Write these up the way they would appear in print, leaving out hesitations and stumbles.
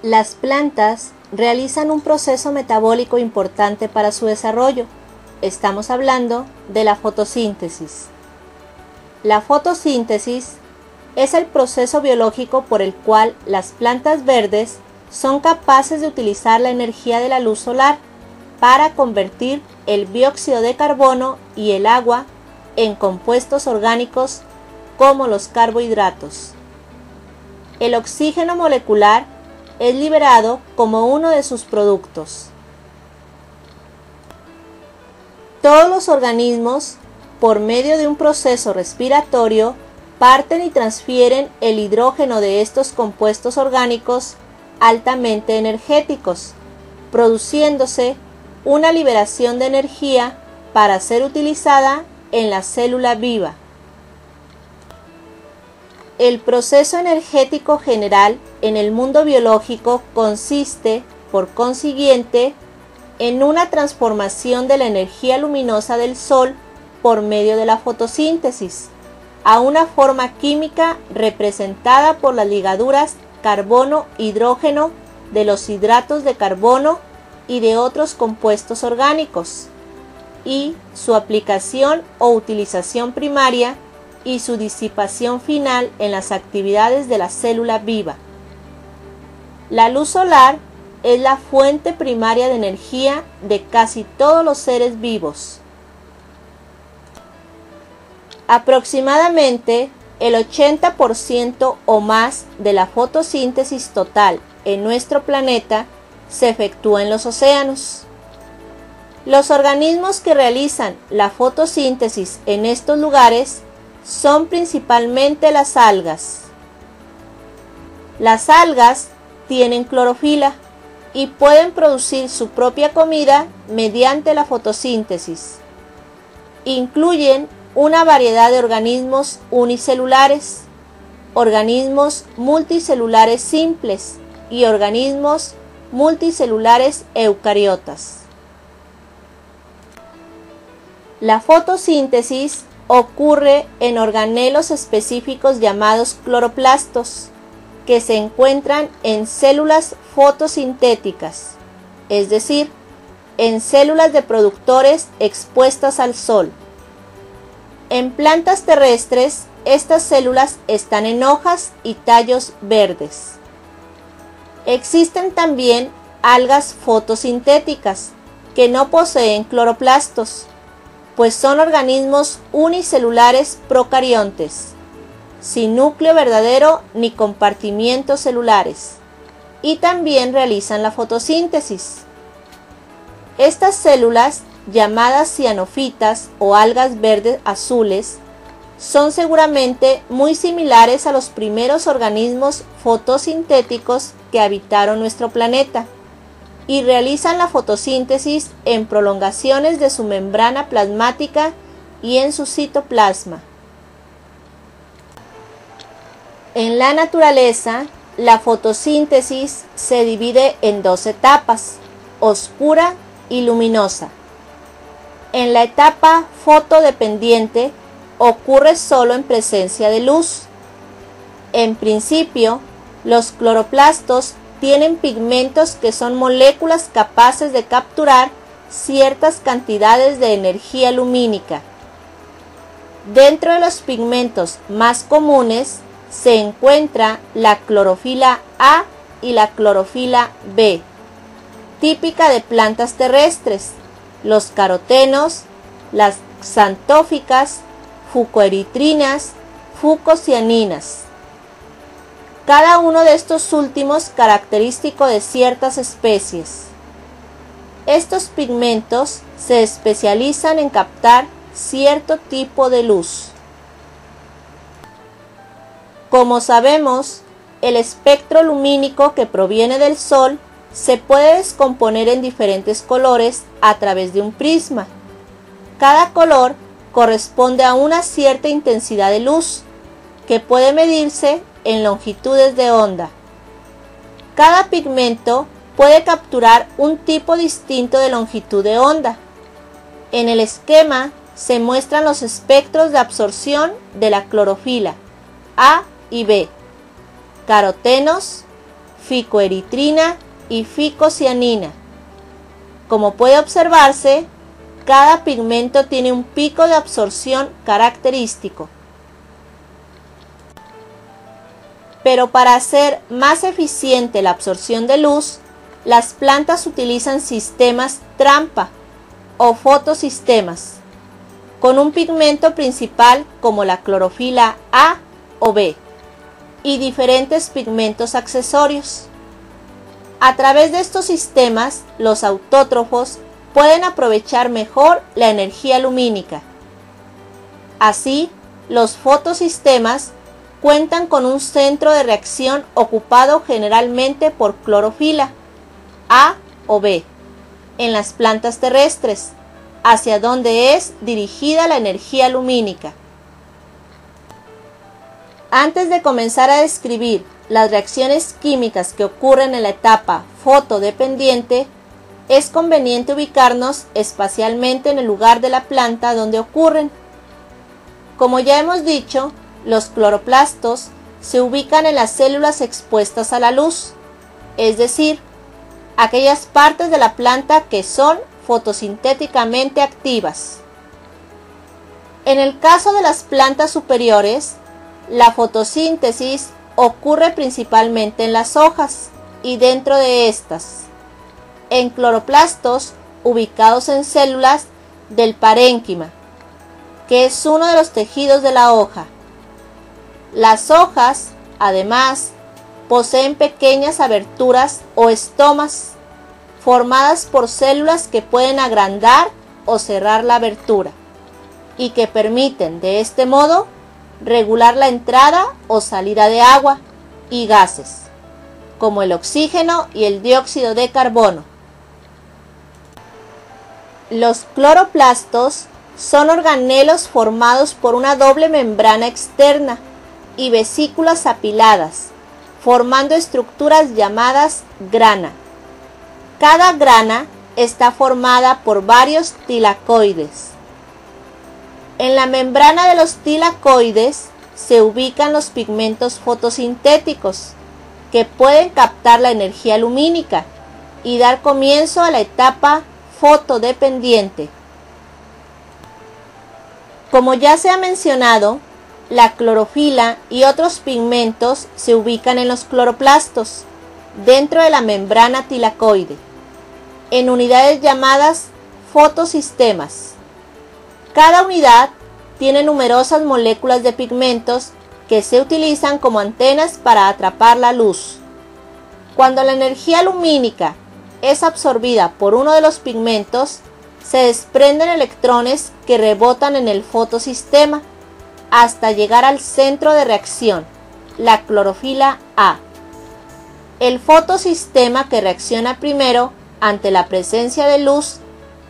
Las plantas realizan un proceso metabólico importante para su desarrollo. Estamos hablando de la fotosíntesis. La fotosíntesis es el proceso biológico por el cual las plantas verdes son capaces de utilizar la energía de la luz solar para convertir el dióxido de carbono y el agua en compuestos orgánicos como los carbohidratos. El oxígeno molecular es liberado como uno de sus productos. Todos los organismos, por medio de un proceso respiratorio, parten y transfieren el hidrógeno de estos compuestos orgánicos altamente energéticos, produciéndose una liberación de energía para ser utilizada en la célula viva. El proceso energético general en el mundo biológico consiste, por consiguiente, en una transformación de la energía luminosa del sol por medio de la fotosíntesis a una forma química representada por las ligaduras carbono-hidrógeno de los hidratos de carbono y de otros compuestos orgánicos, y su aplicación o utilización primaria y su disipación final en las actividades de la célula viva. La luz solar es la fuente primaria de energía de casi todos los seres vivos. Aproximadamente el 80% o más de la fotosíntesis total en nuestro planeta se efectúa en los océanos. Los organismos que realizan la fotosíntesis en estos lugares son principalmente las algas. Las algas tienen clorofila y pueden producir su propia comida mediante la fotosíntesis. Incluyen una variedad de organismos unicelulares, organismos multicelulares simples y organismos multicelulares eucariotas. La fotosíntesis ocurre en organelos específicos llamados cloroplastos, que se encuentran en células fotosintéticas, es decir, en células de productores expuestas al sol. En plantas terrestres, estas células están en hojas y tallos verdes. Existen también algas fotosintéticas que no poseen cloroplastos, pues son organismos unicelulares procariontes, sin núcleo verdadero ni compartimientos celulares, y también realizan la fotosíntesis. Estas células, llamadas cianofitas o algas verdes azules, son seguramente muy similares a los primeros organismos fotosintéticos que habitaron nuestro planeta y realizan la fotosíntesis en prolongaciones de su membrana plasmática y en su citoplasma. En la naturaleza, la fotosíntesis se divide en dos etapas, oscura y luminosa. En la etapa fotodependiente ocurre solo en presencia de luz. En principio, los cloroplastos tienen pigmentos que son moléculas capaces de capturar ciertas cantidades de energía lumínica. Dentro de los pigmentos más comunes se encuentra la clorofila A y la clorofila B, típica de plantas terrestres, los carotenos, las xantóficas, fucoeritrinas, fucocianinas. Cada uno de estos últimos característico de ciertas especies. Estos pigmentos se especializan en captar cierto tipo de luz. Como sabemos, el espectro lumínico que proviene del Sol se puede descomponer en diferentes colores a través de un prisma. Cada color corresponde a una cierta intensidad de luz, que puede medirse en longitudes de onda. Cada pigmento puede capturar un tipo distinto de longitud de onda. En el esquema se muestran los espectros de absorción de la clorofila A y B, carotenos, ficoeritrina y ficocianina. Como puede observarse, cada pigmento tiene un pico de absorción característico. Pero para hacer más eficiente la absorción de luz, las plantas utilizan sistemas trampa o fotosistemas, con un pigmento principal como la clorofila A o B y diferentes pigmentos accesorios. A través de estos sistemas, los autótrofos pueden aprovechar mejor la energía lumínica. Así, los fotosistemas cuentan con un centro de reacción ocupado generalmente por clorofila A o B en las plantas terrestres, hacia donde es dirigida la energía lumínica. Antes de comenzar a describir las reacciones químicas que ocurren en la etapa fotodependiente, es conveniente ubicarnos espacialmente en el lugar de la planta donde ocurren. Como ya hemos dicho, los cloroplastos se ubican en las células expuestas a la luz, es decir, aquellas partes de la planta que son fotosintéticamente activas. En el caso de las plantas superiores, la fotosíntesis ocurre principalmente en las hojas y dentro de estas, en cloroplastos ubicados en células del parénquima, que es uno de los tejidos de la hoja. Las hojas, además, poseen pequeñas aberturas o estomas, formadas por células que pueden agrandar o cerrar la abertura, y que permiten, de este modo, regular la entrada o salida de agua y gases, como el oxígeno y el dióxido de carbono. Los cloroplastos son organelos formados por una doble membrana externa y vesículas apiladas, formando estructuras llamadas grana. Cada grana está formada por varios tilacoides. En la membrana de los tilacoides se ubican los pigmentos fotosintéticos, que pueden captar la energía lumínica y dar comienzo a la etapa fotodependiente. Como ya se ha mencionado, la clorofila y otros pigmentos se ubican en los cloroplastos, dentro de la membrana tilacoide, en unidades llamadas fotosistemas. Cada unidad tiene numerosas moléculas de pigmentos que se utilizan como antenas para atrapar la luz. Cuando la energía lumínica es absorbida por uno de los pigmentos, se desprenden electrones que rebotan en el fotosistema hasta llegar al centro de reacción, la clorofila A. El fotosistema que reacciona primero ante la presencia de luz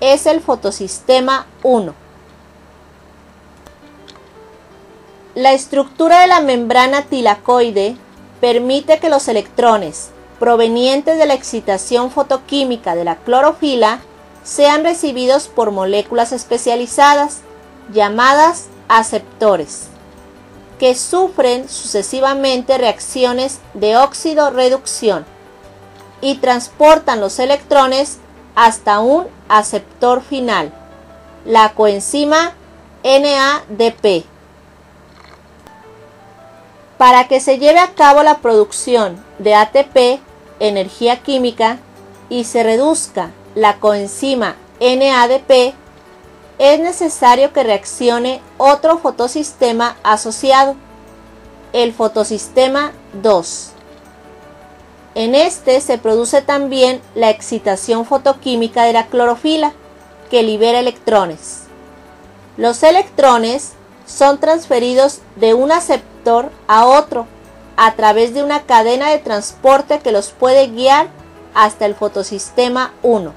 es el fotosistema 1. La estructura de la membrana tilacoide permite que los electrones provenientes de la excitación fotoquímica de la clorofila sean recibidos por moléculas especializadas llamadas aceptores, que sufren sucesivamente reacciones de óxido-reducción y transportan los electrones hasta un aceptor final, la coenzima NADP. Para que se lleve a cabo la producción de ATP, energía química, y se reduzca la coenzima NADP, es necesario que reaccione otro fotosistema asociado, el fotosistema 2. En este se produce también la excitación fotoquímica de la clorofila, que libera electrones. Los electrones son transferidos de un aceptor a otro a través de una cadena de transporte que los puede guiar hasta el fotosistema 1,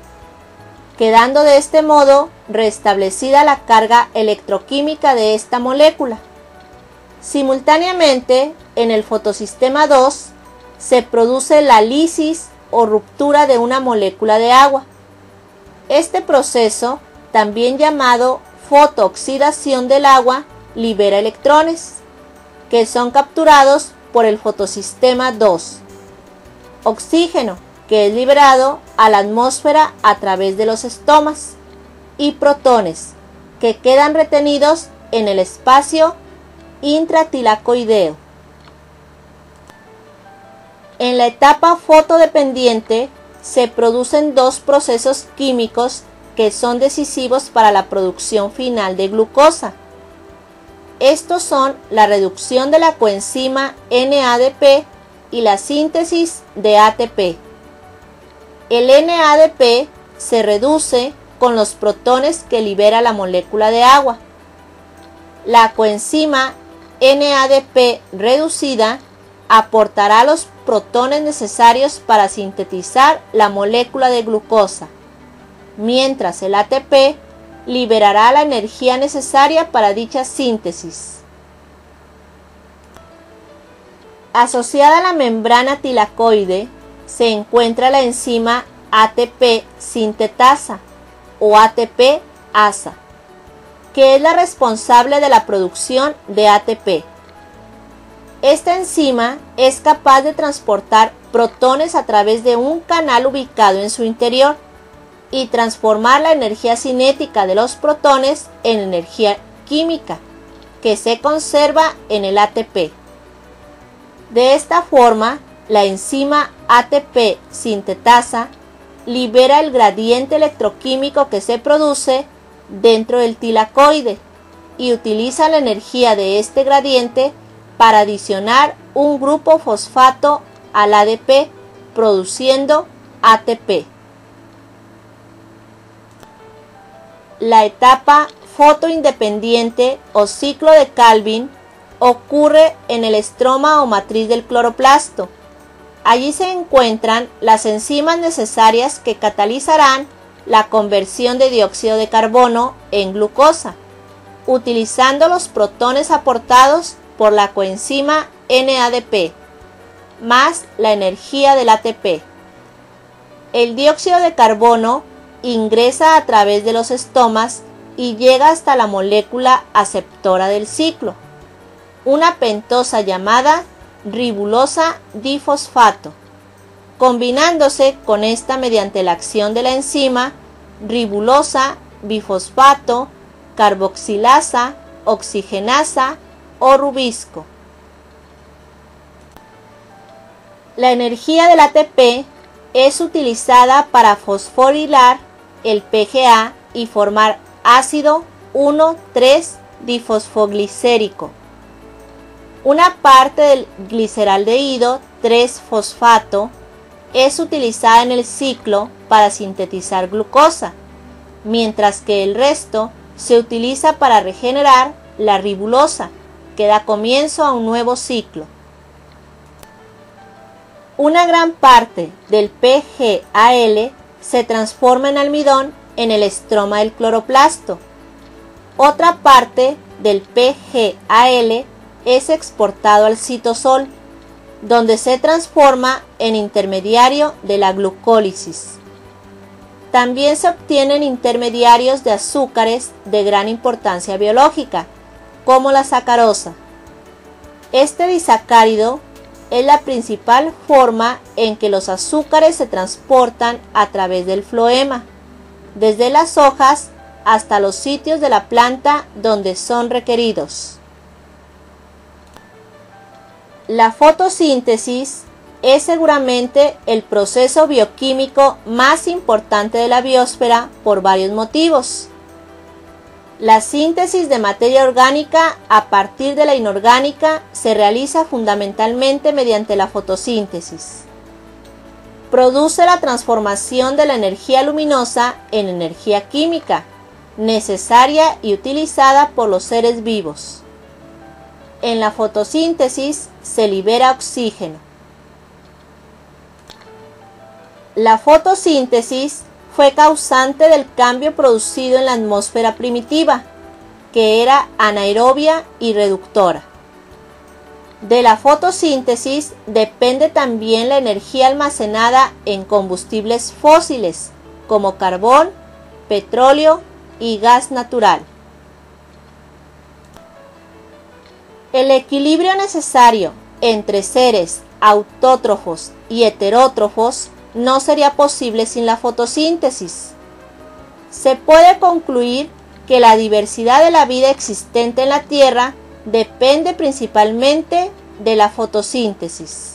quedando de este modo restablecida la carga electroquímica de esta molécula. Simultáneamente, en el fotosistema 2 se produce la lisis o ruptura de una molécula de agua. Este proceso, también llamado fotooxidación del agua, libera electrones, que son capturados por el fotosistema 2. oxígeno, que es liberado a la atmósfera a través de los estomas, y protones, que quedan retenidos en el espacio intratilacoideo. En la etapa fotodependiente se producen dos procesos químicos que son decisivos para la producción final de glucosa. Estos son la reducción de la coenzima NADP y la síntesis de ATP. El NADP se reduce con los protones que libera la molécula de agua. La coenzima NADP reducida aportará los protones necesarios para sintetizar la molécula de glucosa, mientras el ATP liberará la energía necesaria para dicha síntesis. Asociada a la membrana tilacoide se encuentra la enzima ATP sintetasa o ATP-ASA, que es la responsable de la producción de ATP. Esta enzima es capaz de transportar protones a través de un canal ubicado en su interior y transformar la energía cinética de los protones en energía química, que se conserva en el ATP. De esta forma, la enzima ATP sintetasa libera el gradiente electroquímico que se produce dentro del tilacoide y utiliza la energía de este gradiente para adicionar un grupo fosfato al ADP, produciendo ATP. La etapa fotoindependiente o ciclo de Calvin ocurre en el estroma o matriz del cloroplasto. Allí se encuentran las enzimas necesarias que catalizarán la conversión de dióxido de carbono en glucosa, utilizando los protones aportados por la coenzima NADP, más la energía del ATP. El dióxido de carbono ingresa a través de los estomas y llega hasta la molécula aceptora del ciclo, una pentosa llamada ribulosa difosfato, combinándose con esta mediante la acción de la enzima ribulosa bifosfato, carboxilasa, oxigenasa o rubisco. La energía del ATP es utilizada para fosforilar el PGA y formar ácido 1,3-difosfoglicérico. Una parte del gliceraldehído 3-fosfato es utilizada en el ciclo para sintetizar glucosa, mientras que el resto se utiliza para regenerar la ribulosa, que da comienzo a un nuevo ciclo. Una gran parte del PGAL se transforma en almidón en el estroma del cloroplasto. Otra parte del PGAL es exportado al citosol, donde se transforma en intermediario de la glucólisis. También se obtienen intermediarios de azúcares de gran importancia biológica, como la sacarosa. Este disacárido es la principal forma en que los azúcares se transportan a través del floema, desde las hojas hasta los sitios de la planta donde son requeridos. La fotosíntesis es seguramente el proceso bioquímico más importante de la biosfera por varios motivos. La síntesis de materia orgánica a partir de la inorgánica se realiza fundamentalmente mediante la fotosíntesis. Produce la transformación de la energía luminosa en energía química, necesaria y utilizada por los seres vivos. En la fotosíntesis se libera oxígeno. La fotosíntesis fue causante del cambio producido en la atmósfera primitiva, que era anaerobia y reductora. De la fotosíntesis depende también la energía almacenada en combustibles fósiles, como carbón, petróleo y gas natural. El equilibrio necesario entre seres autótrofos y heterótrofos, no sería posible sin la fotosíntesis. Se puede concluir que la diversidad de la vida existente en la Tierra depende principalmente de la fotosíntesis.